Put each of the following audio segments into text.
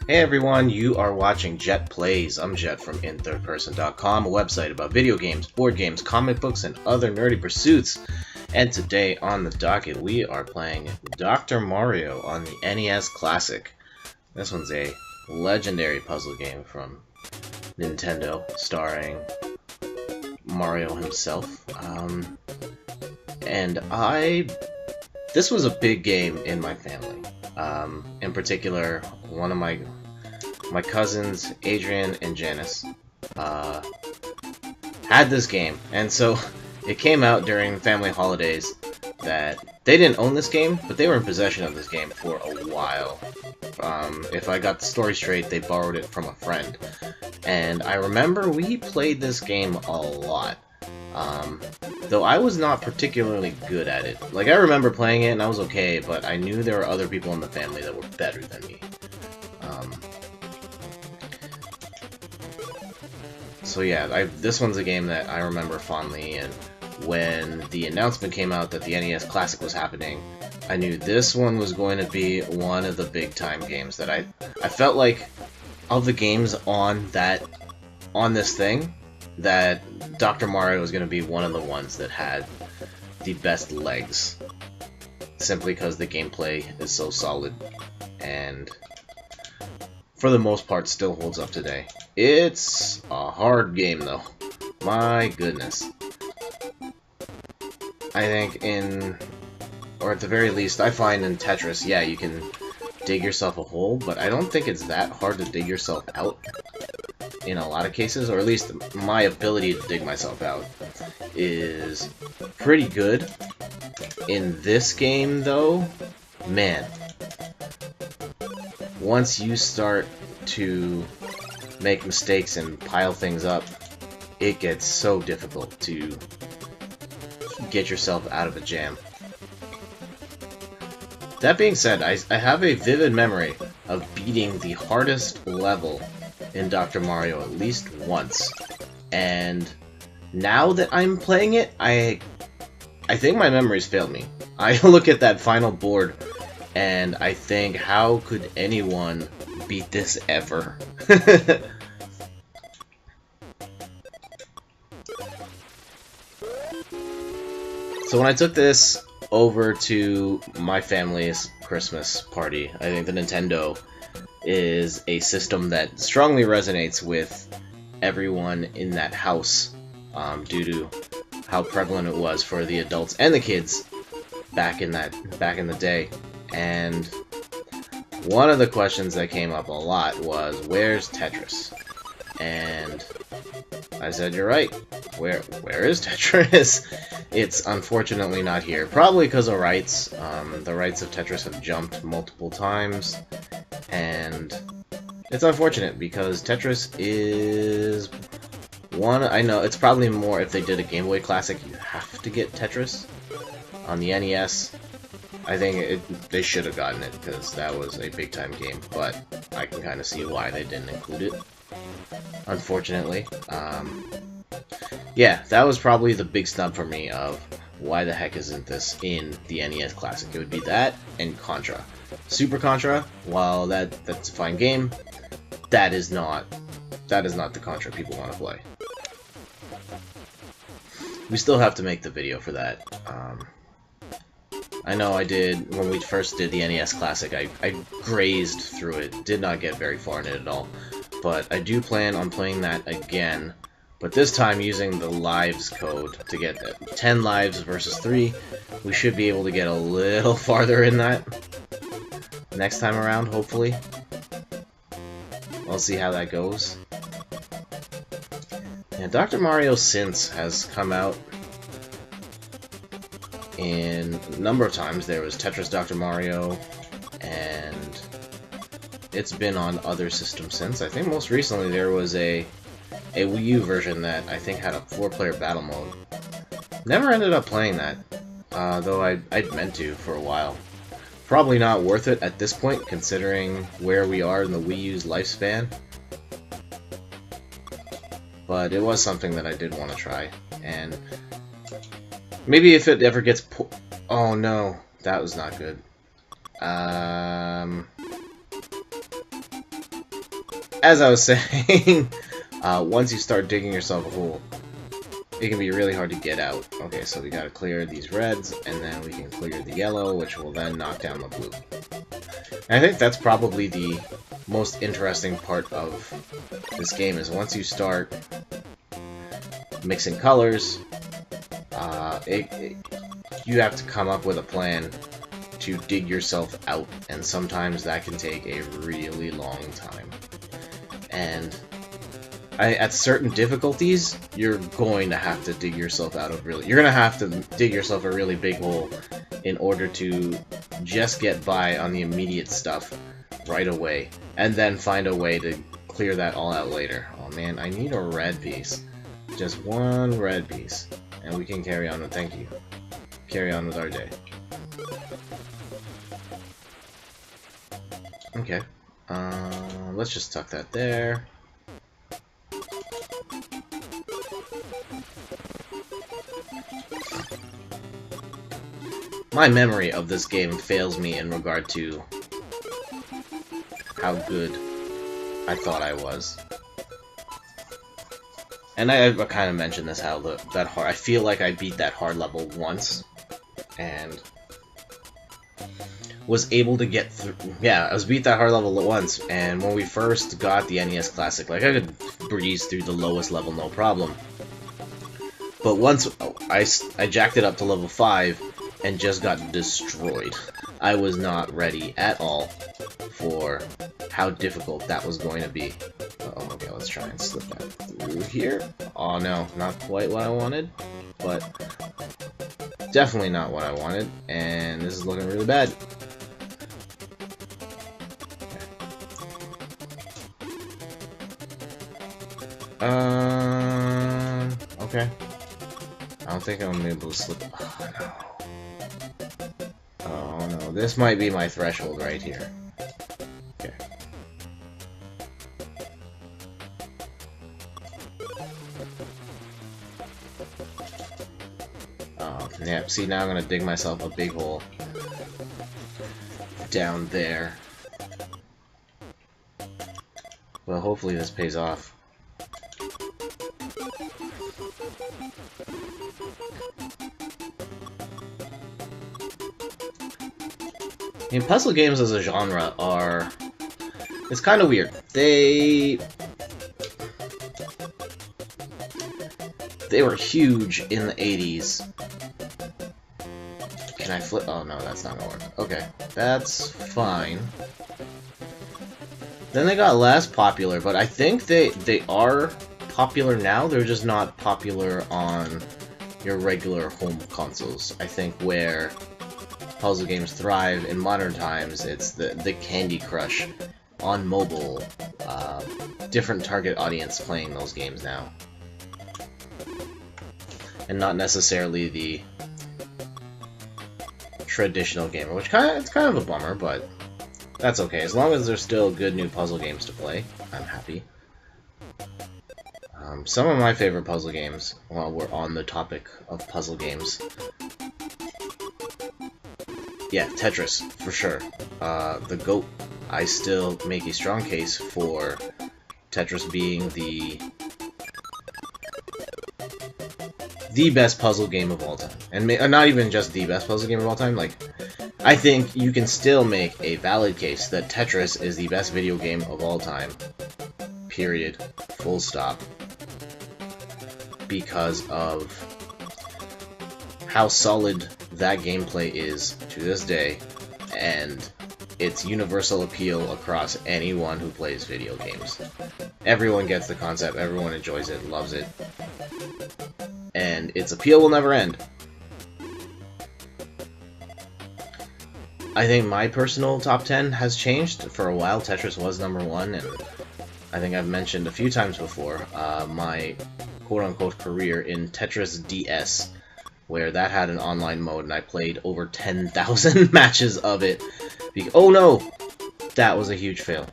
Hey everyone, you are watching Jett Plays. I'm Jett from inthirdperson.com, a website about video games, board games, comic books, and other nerdy pursuits. And today on the docket, we are playing Dr. Mario on the NES Classic. This one's a legendary puzzle game from Nintendo, starring Mario himself. This was a big game in my family. In particular, one of my cousins, Adrian and Janice, had this game, and so it came out during family holidays that they didn't own this game, but they were in possession of this game for a while. If I got the story straight, they borrowed it from a friend, and I remember we played this game a lot. Though I was not particularly good at it. Like, I remember playing it and I was okay, but I knew there were other people in the family that were better than me. So yeah, this one's a game that I remember fondly, and when the announcement came out that the NES Classic was happening, I knew this one was going to be one of the big time games that I felt like of the games on this thing, that Dr. Mario was going to be one of the ones that had the best legs, simply because the gameplay is so solid and for the most part still holds up today. It's a hard game though, my goodness. I think or at the very least, I find in Tetris, yeah, you can dig yourself a hole, but I don't think it's that hard to dig yourself out in a lot of cases, or at least my ability to dig myself out is pretty good. In this game, though, man, once you start to make mistakes and pile things up, it gets so difficult to get yourself out of a jam. That being said, I have a vivid memory of beating the hardest level in Dr. Mario at least once, and now that I'm playing it, I think my memories failed me. I look at that final board and I think, how could anyone beat this ever? So when I took this over to my family's Christmas party, I think the Nintendo is a system that strongly resonates with everyone in that house, due to how prevalent it was for the adults and the kids back in the day. And one of the questions that came up a lot was, where's Tetris? And I said, you're right. Where is Tetris? It's unfortunately not here. Probably because of rights. The rights of Tetris have jumped multiple times, and it's unfortunate because Tetris is one. I know it's probably more if they did a Game Boy Classic, you have to get Tetris. On the NES, I think they should have gotten it because that was a big time game, but I can kind of see why they didn't include it, unfortunately. Yeah, that was probably the big snub for me of why the heck isn't this in the NES Classic. It would be that and Contra. Super Contra, while that's a fine game, that is not the Contra people want to play. We still have to make the video for that. I know I did, when we first did the NES Classic, I grazed through it, did not get very far in it at all. But I do plan on playing that again, but this time using the lives code to get 10 lives versus 3. We should be able to get a little farther in that next time around, hopefully. We'll see how that goes. And Dr. Mario since has come out in a number of times. There was Tetris Dr. Mario, and it's been on other systems since. I think most recently there was a Wii U version that I think had a 4-player battle mode. Never ended up playing that, though I'd meant to for a while. Probably not worth it at this point, considering where we are in the Wii U's lifespan. But it was something that I did want to try, and maybe if it ever gets oh no, that was not good. as I was saying, once you start digging yourself a hole, it can be really hard to get out. Okay, so we gotta clear these reds, and then we can clear the yellow, which will then knock down the blue. And I think that's probably the most interesting part of this game, is once you start mixing colors, you have to come up with a plan to dig yourself out, and sometimes that can take a really long time. And at certain difficulties, you're going to have to dig yourself out of you're gonna have to dig yourself a really big hole in order to just get by on the immediate stuff right away, and then find a way to clear that all out later. Oh man, I need a red piece. Just one red piece. And we can carry on with, thank you. Carry on with our day. Okay. Let's just tuck that there. My memory of this game fails me in regard to how good I thought I was. And I kind of mentioned this, how that hard. I feel like I beat that hard level once, and was able to get through. Yeah, I was beat that hard level once, and when we first got the NES Classic, like I could breeze through the lowest level no problem. But once I jacked it up to level 5 and just got destroyed. I was not ready at all for how difficult that was going to be. Oh, okay, let's try and slip that through here. Oh no, not quite what I wanted, but definitely not what I wanted, and this is looking really bad. Okay. I don't think I'm gonna be able to slip. Oh no. Oh no, this might be my threshold right here. Okay. Yeah, see, now I'm gonna dig myself a big hole down there. Well, hopefully this pays off. I mean, puzzle games as a genre are... It's kind of weird. They were huge in the 80s. Can I flip? Oh no, that's not gonna work. Okay, that's fine. Then they got less popular, but I think they are popular now. They're just not popular on your regular home consoles. I think where puzzle games thrive in modern times, it's the Candy Crush on mobile, different target audience playing those games now, and not necessarily the traditional gamer, which it's kind of a bummer, but that's okay. As long as there's still good new puzzle games to play, I'm happy. Some of my favorite puzzle games, while we're on the topic of puzzle games, yeah, Tetris, for sure. The GOAT. I still make a strong case for Tetris being the best puzzle game of all time. And not even just the best puzzle game of all time, like, I think you can still make a valid case that Tetris is the best video game of all time. Period. Full stop. Because of how solid that gameplay is to this day, and its universal appeal across anyone who plays video games. Everyone gets the concept, everyone enjoys it, loves it, and its appeal will never end. I think my personal top 10 has changed. For a while, Tetris was #1, and I think I've mentioned a few times before my quote-unquote career in Tetris DS, where that had an online mode, and I played over 10,000 matches of it. Oh no! That was a huge fail.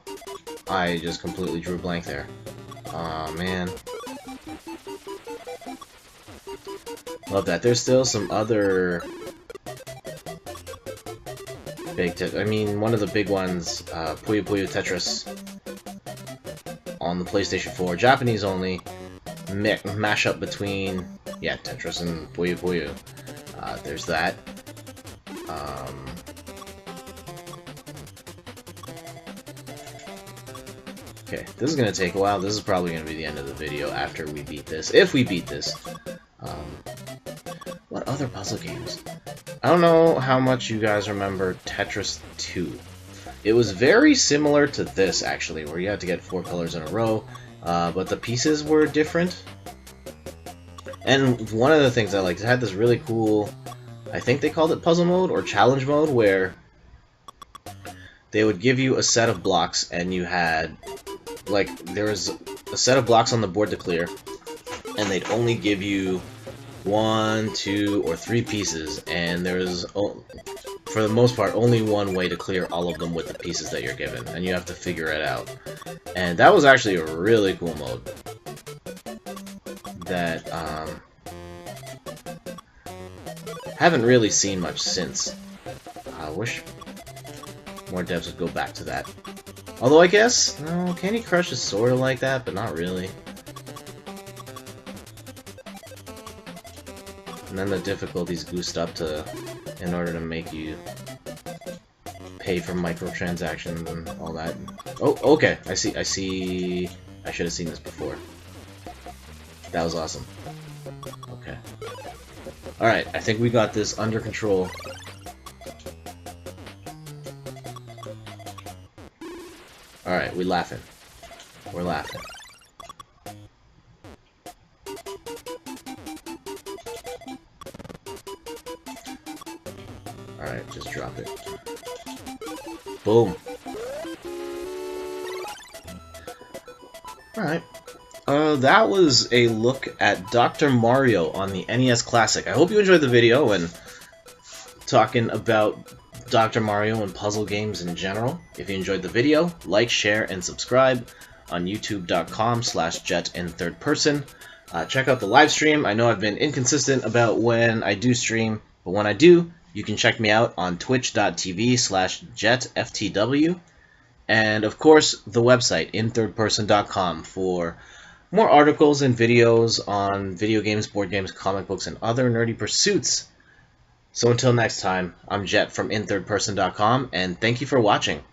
I just completely drew a blank there. Aw, man. Love that. There's still some other big I mean, one of the big ones, Puyo Puyo Tetris, on the PlayStation 4, Japanese only, mashup between, yeah, Tetris and Puyo Puyo. There's that. Okay, this is going to take a while. This is probably going to be the end of the video after we beat this, if we beat this. What other puzzle games? I don't know how much you guys remember Tetris 2. It was very similar to this, actually, where you had to get 4 colors in a row, but the pieces were different. And one of the things I liked, it had this really cool, I think they called it puzzle mode or challenge mode, where they would give you a set of blocks and you had, like, there was a set of blocks on the board to clear, and they'd only give you 1, 2, or 3 pieces, and there was, for the most part, only one way to clear all of them with the pieces that you're given, and you have to figure it out. And that was actually a really cool mode that haven't really seen much since. I wish more devs would go back to that. Although I guess, no, Candy Crush is sort of like that, but not really. And then the difficulty's goosed up in order to make you pay for microtransactions and all that. Oh, okay, I see, I should have seen this before. That was awesome. Okay. Alright, I think we got this under control. Alright, we're laughing. We're laughing. Alright, just drop it. Boom. Alright. That was a look at Dr. Mario on the NES Classic. I hope you enjoyed the video and talking about Dr. Mario and puzzle games in general. If you enjoyed the video, like, share, and subscribe on youtube.com/JettInThirdPerson. Check out the live stream. I know I've been inconsistent about when I do stream, but when I do, you can check me out on twitch.tv/JettFTW. And of course, the website, inthirdperson.com, for more articles and videos on video games, board games, comic books, and other nerdy pursuits. So until next time, I'm Jett from inthirdperson.com, and thank you for watching.